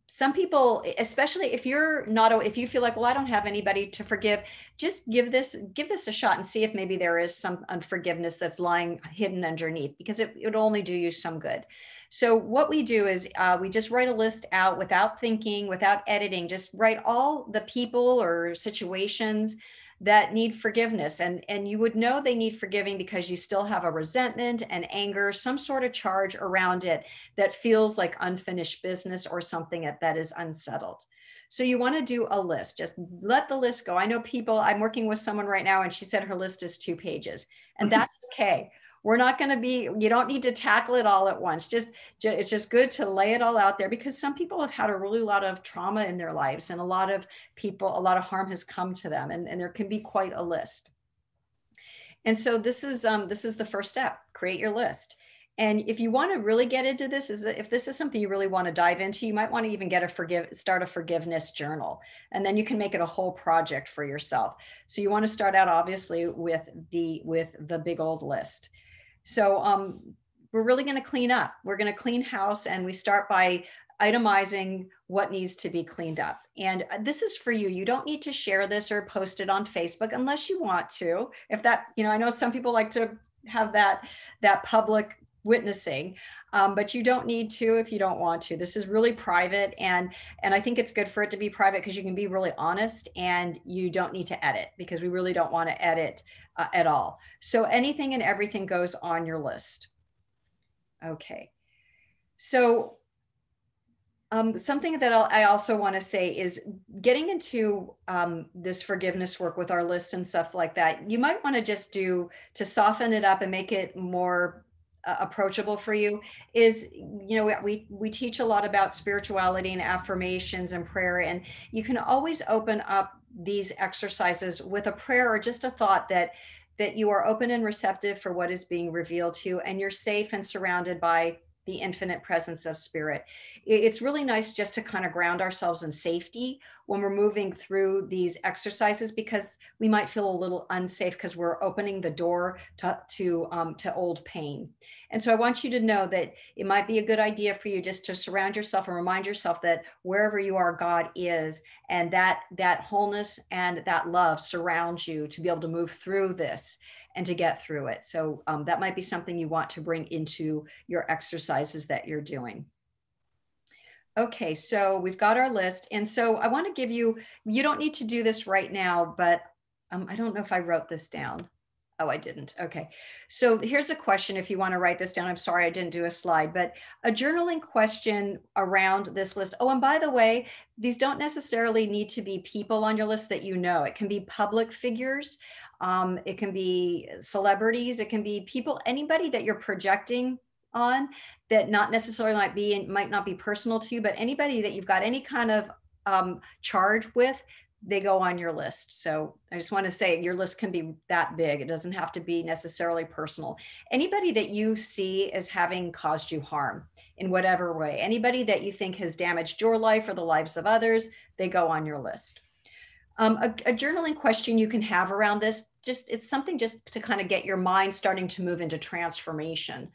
some people, especially if you feel like, well, I don't have anybody to forgive, just give this a shot and see if maybe there is some unforgiveness that's lying hidden underneath, because it would only do you some good. So what we do is we just write a list out without thinking, without editing, just write all the people or situations that need forgiveness. And you would know they need forgiving because you still have a resentment and anger, some sort of charge around it that feels like unfinished business or something that is unsettled. So you want to do a list. Just let the list go. I know I'm working with someone right now, and she said her list is 2 pages, and that's okay. We're not going to you don't need to tackle it all at once. It's just good to lay it all out there, because some people have had a really lot of trauma in their lives, and a lot of harm has come to them, and there can be quite a list. And so this is the first step. Create your list. And if you want to really get into this, if this is something you really want to dive into, you might want to even start a forgiveness journal, and then you can make it a whole project for yourself. So you want to start out obviously with the big old list. So we're really going to clean up. We're going to clean house, and we start by itemizing what needs to be cleaned up. And this is for you. You don't need to share this or post it on Facebook unless you want to. If that, I know some people like to have that public witnessing, but you don't need to if you don't want to. This is really private, and I think it's good for it to be private because you can be really honest, and you don't need to edit, because we really don't want to edit at all. So anything and everything goes on your list. Okay. So something that I also want to say is getting into this forgiveness work with our list and stuff like that. You might want to just to soften it up and make it more approachable for you is, we teach a lot about spirituality and affirmations and prayer, and you can always open up these exercises with a prayer or just a thought that you are open and receptive for what is being revealed to you, and you're safe and surrounded by the infinite presence of spirit. It's really nice just to kind of ground ourselves in safety when we're moving through these exercises, because we might feel a little unsafe because we're opening the door to old pain. And so I want you to know that it might be a good idea for you just to surround yourself and remind yourself that wherever you are, God is, and that wholeness and that love surrounds you to be able to move through this and to get through it. So that might be something you want to bring into your exercises that you're doing. Okay, so we've got our list. And so I want to give you, you don't need to do this right now, but I don't know if I wrote this down. Oh, I didn't. Okay. So here's a question if you want to write this down. I'm sorry, I didn't do a slide, but a journaling question around this list. Oh, and by the way, these don't necessarily need to be people on your list that you know. It can be public figures. It can be celebrities. It can be people, anybody that you're projecting on that not necessarily might not be personal to you, but anybody that you've got any kind of charge with, they go on your list. So I just want to say your list can be that big. It doesn't have to be necessarily personal. Anybody that you see as having caused you harm in whatever way, anybody that you think has damaged your life or the lives of others, they go on your list. A journaling question you can have around this, it's something just to kind of get your mind starting to move into transformation.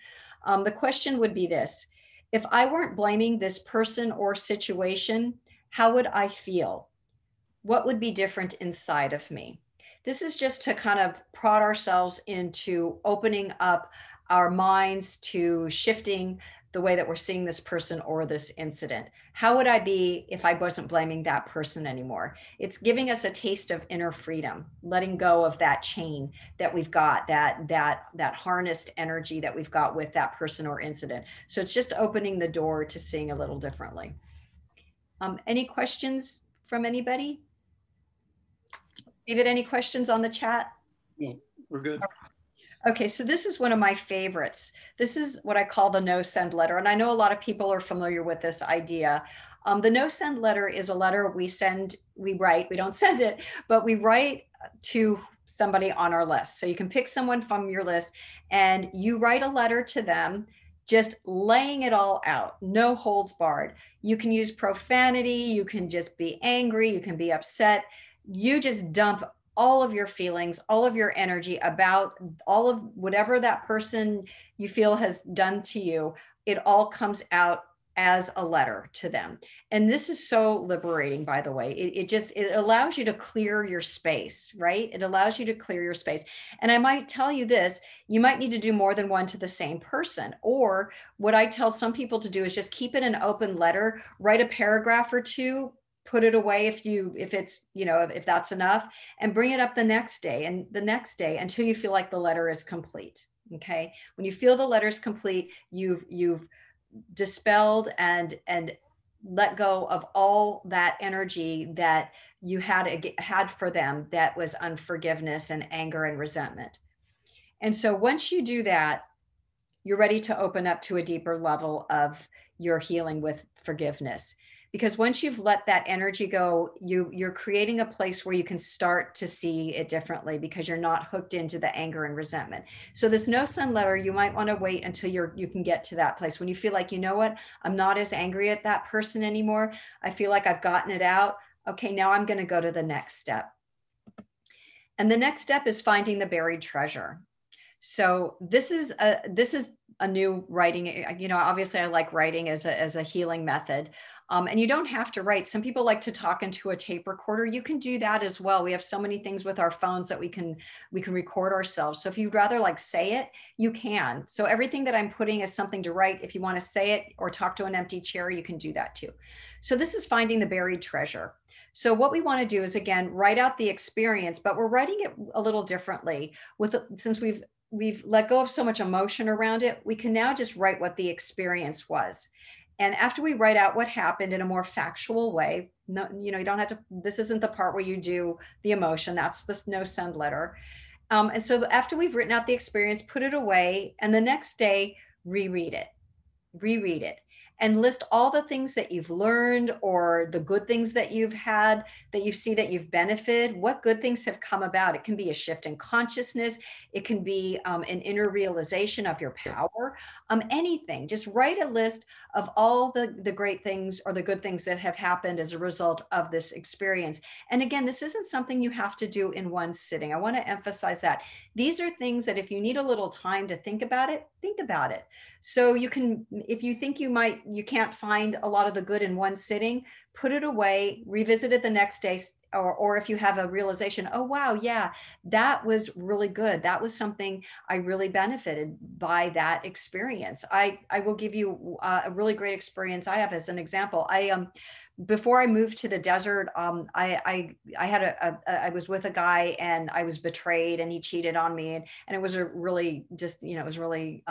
The question would be this: if I weren't blaming this person or situation, how would I feel? What would be different inside of me? This is just to kind of prod ourselves into opening up our minds to shifting the way that we're seeing this person or this incident. How would I be if I wasn't blaming that person anymore? It's giving us a taste of inner freedom, letting go of that chain that we've got, that harnessed energy that we've got with that person or incident. So it's just opening the door to seeing a little differently. Any questions from anybody? David, any questions on the chat? Yeah, we're good. Okay, so this is one of my favorites. This is what I call the no send letter. And I know a lot of people are familiar with this idea. The no send letter is a letter we write, we don't send it, but we write to somebody on our list. So you can pick someone from your list and you write a letter to them, just laying it all out, no holds barred. You can use profanity, you can just be angry, you can be upset. You just dump all of your feelings, all of your energy about all of whatever that person you feel has done to you. It all comes out as a letter to them. And this is so liberating, by the way. It allows you to clear your space, right? It allows you to clear your space. And I might tell you this, you might need to do more than one to the same person. Or what I tell some people to do is just keep it an open letter, write a paragraph or two, put it away if that's enough, and bring it up the next day and the next day until you feel like the letter is complete. Okay. When you feel the letter's complete, you've dispelled and let go of all that energy that you had for them that was unforgiveness and anger and resentment. And so once you do that, you're ready to open up to a deeper level of your healing with forgiveness. Because once you've let that energy go, you're creating a place where you can start to see it differently because you're not hooked into the anger and resentment. So this no send letter, you might want to wait until you can get to that place when you feel like, you know what, I'm not as angry at that person anymore. I feel like I've gotten it out. Okay, now I'm going to go to the next step. And the next step is finding the buried treasure. So this is a new writing. Obviously I like writing as a healing method. And you don't have to write. Some people like to talk into a tape recorder. You can do that as well. We have so many things with our phones that we can record ourselves. So if you'd rather say it, you can. So everything that I'm putting is something to write. If you want to say it or talk to an empty chair, you can do that too. So this is finding the buried treasure. So what we want to do is, again, write out the experience, but we're writing it a little differently. Since we've let go of so much emotion around it, we can now just write what the experience was. And after we write out what happened in a more factual way, no, you don't have to, this isn't the part where you do the emotion, that's the no send letter. And so after we've written out the experience, put it away, and the next day, reread it. and list all the things that you've learned or the good things that you've had, that you see that you've benefited. What good things have come about? It can be a shift in consciousness. It can be an inner realization of your power, anything. Just write a list of all the great things or the good things that have happened as a result of this experience. And again, this isn't something you have to do in one sitting. I want to emphasize that. These are things that if you need a little time to think about it, think about it. So you can, if you think you can't find a lot of the good in one sitting, put it away, revisit it the next day, or if you have a realization, oh, wow, yeah, that was really good. That was something I really benefited by that experience. I will give you a really great experience I have as an example. Before I moved to the desert, I was with a guy and I was betrayed and he cheated on me, and it was a really just, it was really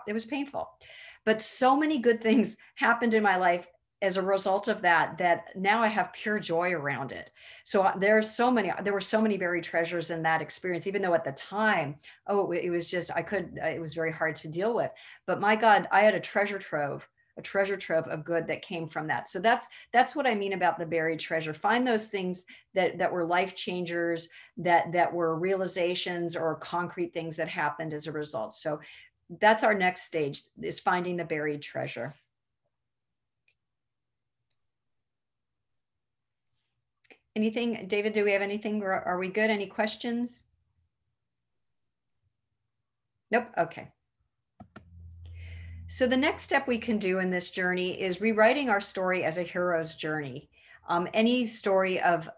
it was painful. But so many good things happened in my life as a result of that now I have pure joy around it. So there were so many buried treasures in that experience, even though at the time, it was just, it was very hard to deal with. But my God, I had a treasure trove of good that came from that. So that's what I mean about the buried treasure. Find those things that were life changers, that were realizations or concrete things that happened as a result. So that's our next stage, is finding the buried treasure. Anything, David, do we have anything? Are we good? Any questions? Nope. Okay. So the next step we can do in this journey is rewriting our story as a hero's journey. Any story of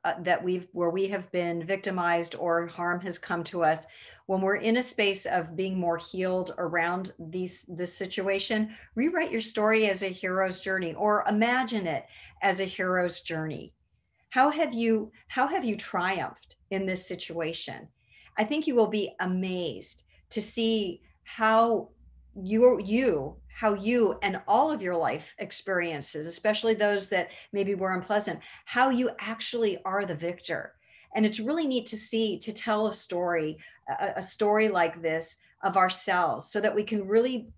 where we have been victimized or harm has come to us, when we're in a space of being more healed around this situation, rewrite your story as a hero's journey, or imagine it as a hero's journey. How have you triumphed in this situation? I think you will be amazed to see how you and all of your life experiences, especially those that maybe were unpleasant, how you actually are the victor. And it's really neat to tell a story like this of ourselves, so that we can really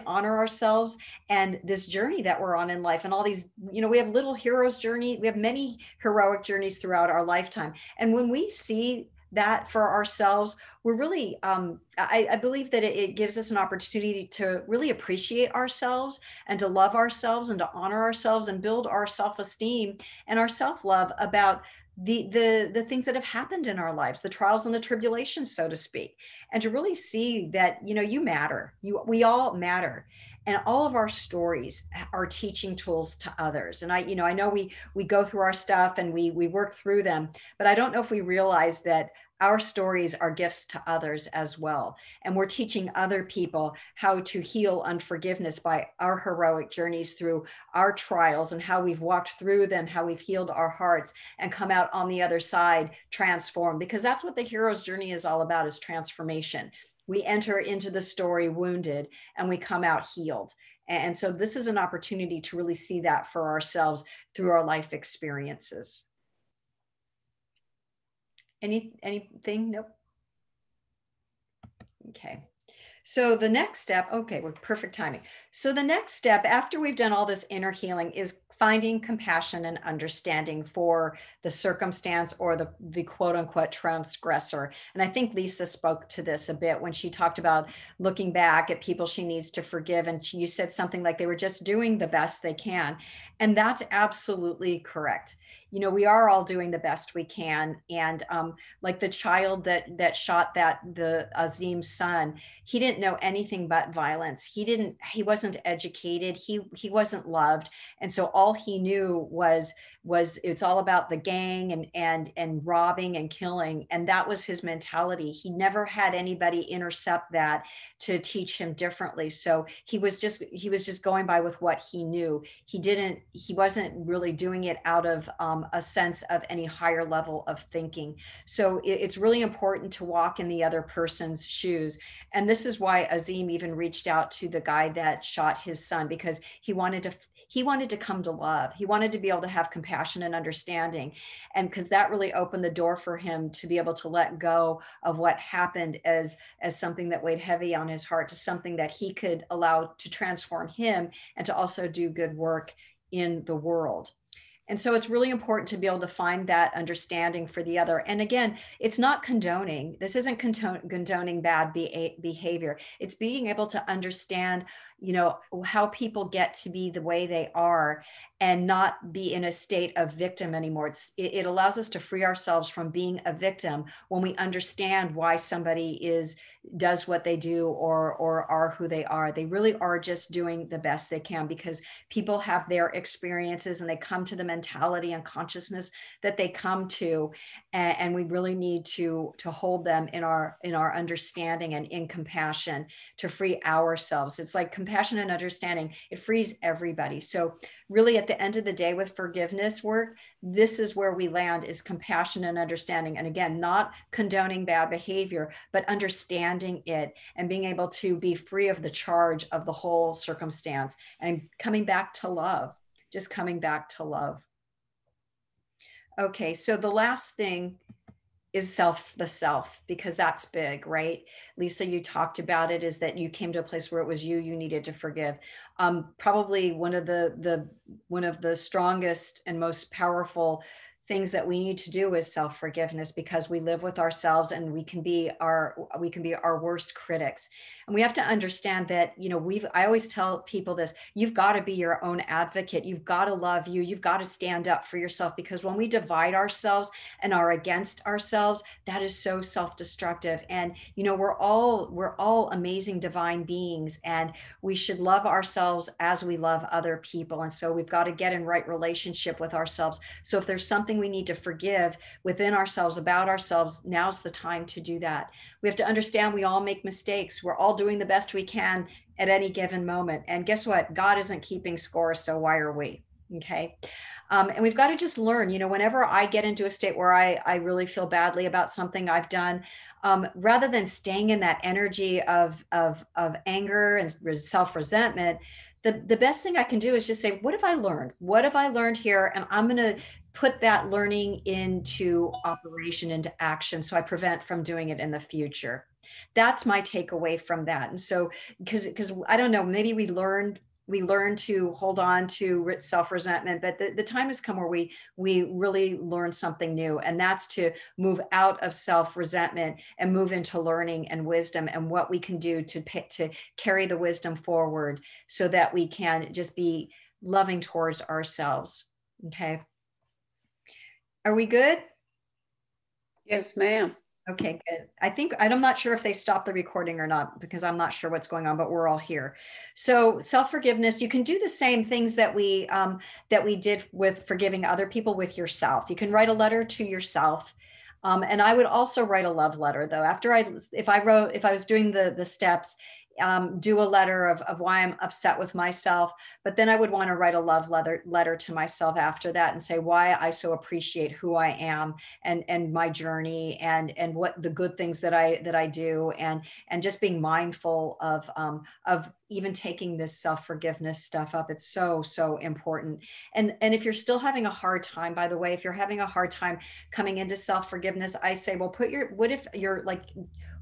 honor ourselves and this journey that we're on in life. And all these, we have little heroes journey. We have many heroic journeys throughout our lifetime. And when we see that for ourselves, we're really, I believe that it gives us an opportunity to really appreciate ourselves and to love ourselves and to honor ourselves and build our self-esteem and our self-love about the things that have happened in our lives, the trials and the tribulations, so to speak, and to really see that, you matter, we all matter. And all of our stories are teaching tools to others. And I know we go through our stuff and we work through them, but I don't know if we realize that our stories are gifts to others as well. And we're teaching other people how to heal unforgiveness by our heroic journeys through our trials and how we've walked through them, how we've healed our hearts and come out on the other side transformed. Because that's what the hero's journey is all about, is transformation. We enter into the story wounded and we come out healed. And so this is an opportunity to really see that for ourselves through our life experiences. Anything? Nope. Okay. So the next step, okay, we're perfect timing. So the next step after we've done all this inner healing is finding compassion and understanding for the circumstance or the quote unquote transgressor. And I think Lisa spoke to this a bit when she talked about looking back at people she needs to forgive. And you said something like they were just doing the best they can. And that's absolutely correct. We are all doing the best we can. And like the child that shot the Azim's son, he didn't know anything but violence. He wasn't educated. He wasn't loved. And so all he knew was it's all about the gang and robbing and killing. And that was his mentality. He never had anybody intercept that to teach him differently. So he was just going by with what he knew. He wasn't really doing it out of a sense of any higher level of thinking. So it's really important to walk in the other person's shoes. And this is why Azim even reached out to the guy that shot his son, because he wanted to come to love. He wanted to be able to have compassion and understanding. And because that really opened the door for him to be able to let go of what happened as something that weighed heavy on his heart to something that he could allow to transform him and to also do good work in the world. And so it's really important to be able to find that understanding for the other. And again, it's not condoning. This isn't condoning bad behavior. It's being able to understand, you know, how people get to be the way they are and not be in a state of victim anymore. It allows us to free ourselves from being a victim when we understand why somebody does what they do or are who they are. They really are just doing the best they can because people have their experiences and they come to the mentality and consciousness that they come to, and we really need to hold them in our understanding and in compassion to free ourselves. It's like compassion and understanding, it frees everybody. So really at the end of the day with forgiveness work, this is where we land, is compassion and understanding. And again, not condoning bad behavior, but understanding it and being able to be free of the charge of the whole circumstance and coming back to love, just coming back to love. Okay, so the last thing is the self, because that's big, right? Lisa, you talked about it, is that you came to a place where it was you needed to forgive. Probably one of the strongest and most powerful things that we need to do is self-forgiveness, because we live with ourselves and we can be our worst critics. And we have to understand that, you know, I always tell people this, you've got to be your own advocate. You've got to love you. You've got to stand up for yourself, because when we divide ourselves and are against ourselves, that is so self-destructive. And, you know, we're all amazing divine beings, and we should love ourselves as we love other people. And so we've got to get in right relationship with ourselves. So if there's something we need to forgive within ourselves, about ourselves, now's the time to do that. We have to understand we all make mistakes. We're all doing the best we can at any given moment. And guess what? God isn't keeping score, so why are we? Okay. And we've got to just learn, you know, whenever I get into a state where I really feel badly about something I've done, rather than staying in that energy of anger and self-resentment, the best thing I can do is just say, what have I learned? What have I learned here? And I'm going to put that learning into operation, into action, so I prevent from doing it in the future. That's my takeaway from that. And so, because I don't know, maybe we learn to hold on to self-resentment, but the time has come where we really learn something new, and that's to move out of self-resentment and move into learning and wisdom, and what we can do to carry the wisdom forward so that we can just be loving towards ourselves. Okay. Are we good? Yes, ma'am. Okay, good. I'm not sure if they stopped the recording or not, because I'm not sure what's going on, but we're all here. So self-forgiveness, you can do the same things that we did with forgiving other people with yourself. You can write a letter to yourself. And I would also write a love letter, though. If I was doing the steps, do a letter of why I'm upset with myself, but then I would want to write a love letter to myself after that and say why I so appreciate who I am and my journey and what the good things that I do, and just being mindful of even taking this self-forgiveness stuff up. It's so important. And if you're still having a hard time, by the way, if you're having a hard time coming into self-forgiveness, I say, well, what if you're like,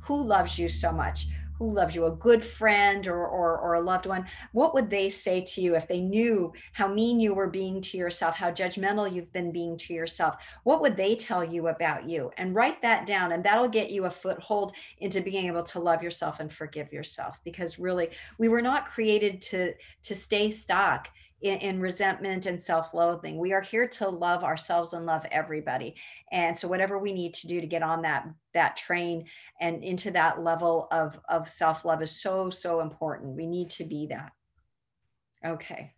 who loves you so much? Who loves you? A good friend or a loved one? What would they say to you if they knew how mean you were being to yourself, how judgmental you've been being to yourself? What would they tell you about you? And write that down, and that'll get you a foothold into being able to love yourself and forgive yourself, because really we were not created to stay stuck in resentment and self-loathing. We are here to love ourselves and love everybody. And so whatever we need to do to get on that train and into that level of self-love is so important. We need to be that. Okay.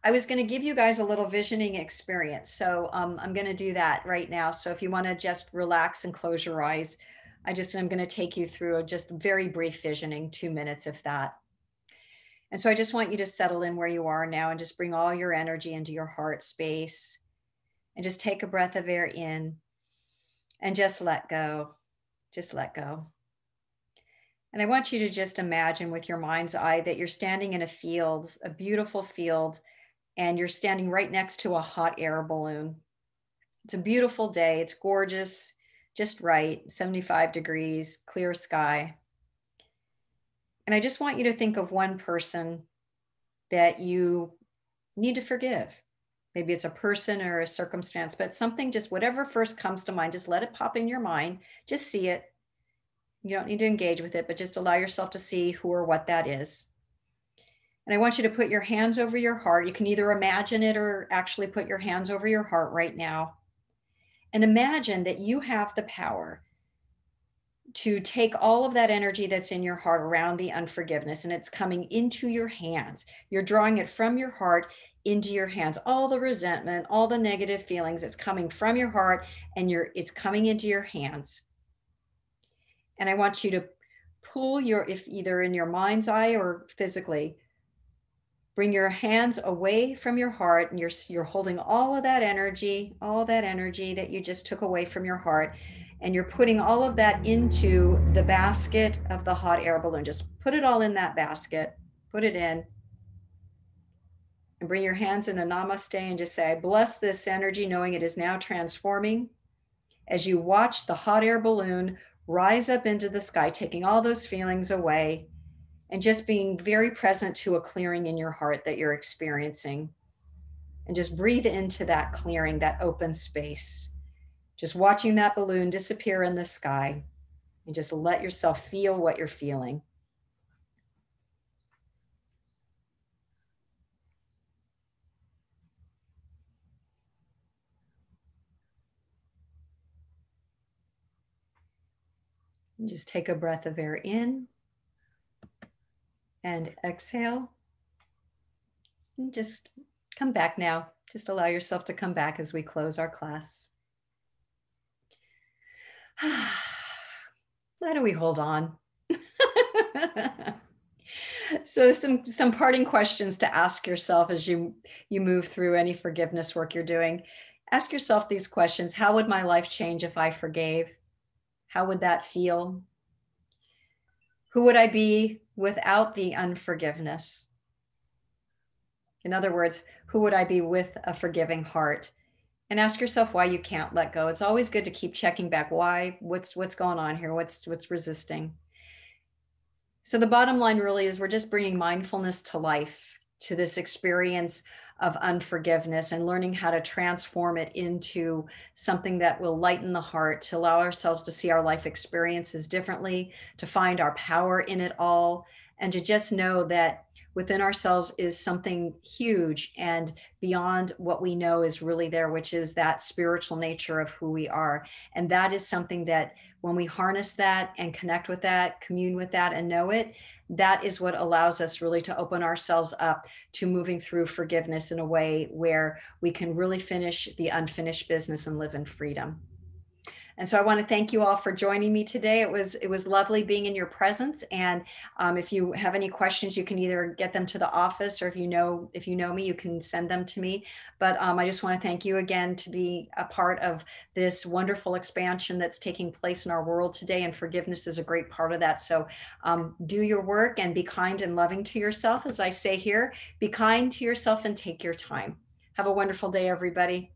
I was going to give you guys a little visioning experience. So I'm going to do that right now. So if you want to just relax and close your eyes, I'm going to take you through a just very brief visioning, 2 minutes, if that. And so I just want you to settle in where you are now and just bring all your energy into your heart space, and just take a breath of air in and just let go. Just let go. And I want you to just imagine with your mind's eye that you're standing in a field, a beautiful field, and you're standing right next to a hot air balloon. It's a beautiful day. It's gorgeous, just right, 75 degrees, clear sky. And I just want you to think of one person that you need to forgive. Maybe it's a person or a circumstance, but something, just whatever first comes to mind, just let it pop in your mind. Just see it. You don't need to engage with it, but just allow yourself to see who or what that is. And I want you to put your hands over your heart. You can either imagine it or actually put your hands over your heart right now. And imagine that you have the power to take all of that energy that's in your heart around the unforgiveness, and it's coming into your hands. You're drawing it from your heart into your hands. All the resentment, all the negative feelings, it's coming from your heart and it's coming into your hands. And I want you to pull if either in your mind's eye or physically, bring your hands away from your heart, and you're holding all that energy that you just took away from your heart, and you're putting all of that into the basket of the hot air balloon. Just put it all in that basket, put it in, and bring your hands in a namaste and just say, I bless this energy, knowing it is now transforming. As you watch the hot air balloon rise up into the sky, taking all those feelings away, and just being very present to a clearing in your heart that you're experiencing. And just breathe into that clearing, that open space. Just watching that balloon disappear in the sky, and just let yourself feel what you're feeling. And just take a breath of air in and exhale. And just come back now. Just allow yourself to come back as we close our class. Why do we hold on? So some parting questions to ask yourself as you move through any forgiveness work you're doing. Ask yourself these questions. How would my life change if I forgave? How would that feel? Who would I be without the unforgiveness? In other words, who would I be with a forgiving heart? And ask yourself why you can't let go. It's always good to keep checking back. Why? What's going on here? What's resisting? So the bottom line really is we're just bringing mindfulness to life, to this experience of unforgiveness, and learning how to transform it into something that will lighten the heart, to allow ourselves to see our life experiences differently, to find our power in it all, and to just know that within ourselves is something huge and beyond what we know is really there, which is that spiritual nature of who we are. And that is something that when we harness that and connect with that, commune with that, and know it, that is what allows us really to open ourselves up to moving through forgiveness in a way where we can really finish the unfinished business and live in freedom. And so I want to thank you all for joining me today. It was lovely being in your presence. And if you have any questions, you can either get them to the office, or if you know me, you can send them to me. But I just want to thank you again to be a part of this wonderful expansion that's taking place in our world today. And forgiveness is a great part of that. So do your work and be kind and loving to yourself. As I say here, be kind to yourself and take your time. Have a wonderful day, everybody.